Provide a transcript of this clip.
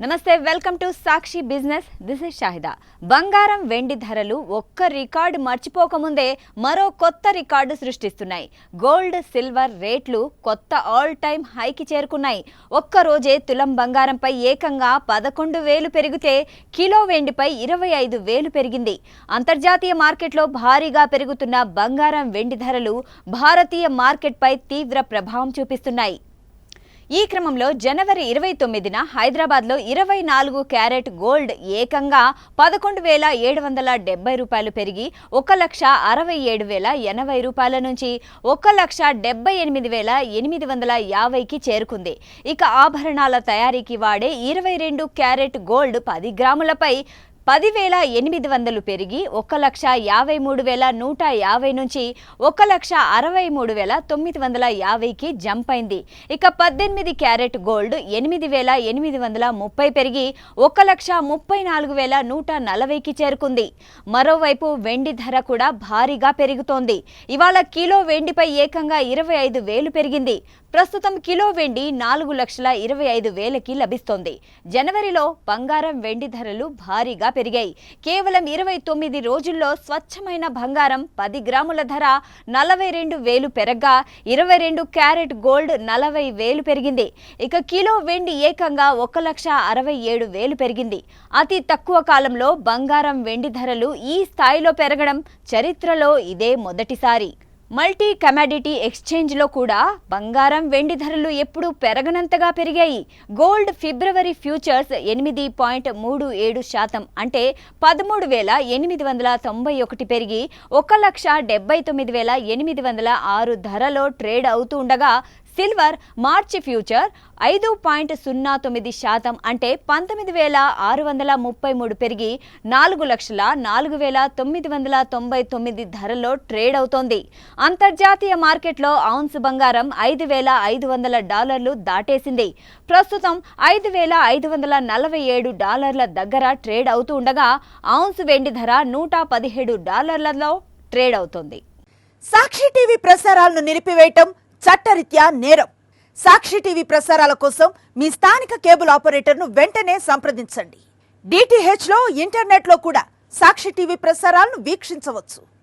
నమస్తే welcome to Sakshi business this is Shahida. బంగారం వెండి ధరలు ఒక్క రికార్డు మర్చిపోకముందే మరో కొత్త రికార్డు సృష్టిస్తున్నాయి. గోల్డ్ సిల్వర్ రేట్లు కొత్త ఆల్ టైమ్ హైకి చేరుకున్నాయి. ఒక్క రోజే తులం బంగారంపై ఏకంగా 11,000 పెరిగితే కిలో వెండిపై 25,000 పెరిగింది. అంతర్జాతీయ మార్కెట్లో భారీగా పెరుగుతున్న బంగారం వెండి ధరలు భారతీయ మార్కెట్పై తీవ్ర ప్రభావం చూపిస్తున్నాయి. ఈ క్రమంలో జనవరి 29న హైదరాబాద్లో 24 క్యారెట్ గోల్డ్ ఏకంగా 11,770 రూపాయలు పెరిగి 1,67,080 రూపాయల నుంచి 1,78,850కి చేరుకుంది. ఇక ఆభరణాల తయారీకి వాడే 22 క్యారెట్ గోల్డ్ 10 గ్రాములపై 10,800 పెరిగి 1,53,150 నుంచి 1,63,950కి జంప్ అయింది. ఇక 18 క్యారెట్ గోల్డ్ 8,830 పెరిగి 1,34,140కి చేరుకుంది. మరోవైపు వెండి ధర కూడా భారీగా పెరుగుతోంది. ఇవాళ కిలో వెండిపై ఏకంగా 25,000 పెరిగింది. ప్రస్తుతం కిలో వెండి 4,25,000కి లభిస్తోంది. జనవరిలో బంగారం వెండి ధరలు భారీగా పెరిగాయి. కేవలం 29 రోజుల్లో స్వచ్ఛమైన బంగారం 10 గ్రాముల ధర 42,000 పెరగ్గా 22 క్యారెట్ గోల్డ్ 40,000 పెరిగింది. ఇక కిలో వెండి ఏకంగా 1,67,000 పెరిగింది. అతి తక్కువ కాలంలో బంగారం వెండి ధరలు ఈ స్థాయిలో పెరగడం చరిత్రలో ఇదే మొదటిసారి. మల్టీ కమాడిటీ ఎక్స్చేంజ్లో కూడా బంగారం వెండి ధరలు ఎప్పుడూ పెరగనంతగా పెరిగాయి. గోల్డ్ ఫిబ్రవరి ఫ్యూచర్స్ 8.37% అంటే 13,891 పెరిగి 1,79,806 ధరలో ట్రేడ్ అవుతూ ఉండగా సిల్వర్ మార్చి ఫ్యూచర్ 5.09% అంటే 19,633 పెరిగి 4,04,999 ధరలో ట్రేడ్ అవుతోంది. అంతర్జాతీయ మార్కెట్లో ఔన్స్ బంగారం $5,500 దాటేసింది. ప్రస్తుతం $5,547 దగ్గర ట్రేడ్ అవుతూ ఉండగా ఔన్స్ వెండి ధర $117లో ట్రేడ్ అవుతోంది. సాక్షి టీవీ ప్రసారాలను నిలిపివేయటం చట్టరీత్యా నేరం. సాక్షి టీవీ ప్రసారాల కోసం మీ స్థానిక కేబుల్ ఆపరేటర్ను వెంటనే సంప్రదించండి. DTHలో ఇంటర్నెట్లో కూడా సాక్షి టీవీ ప్రసారాలను వీక్షించవచ్చు.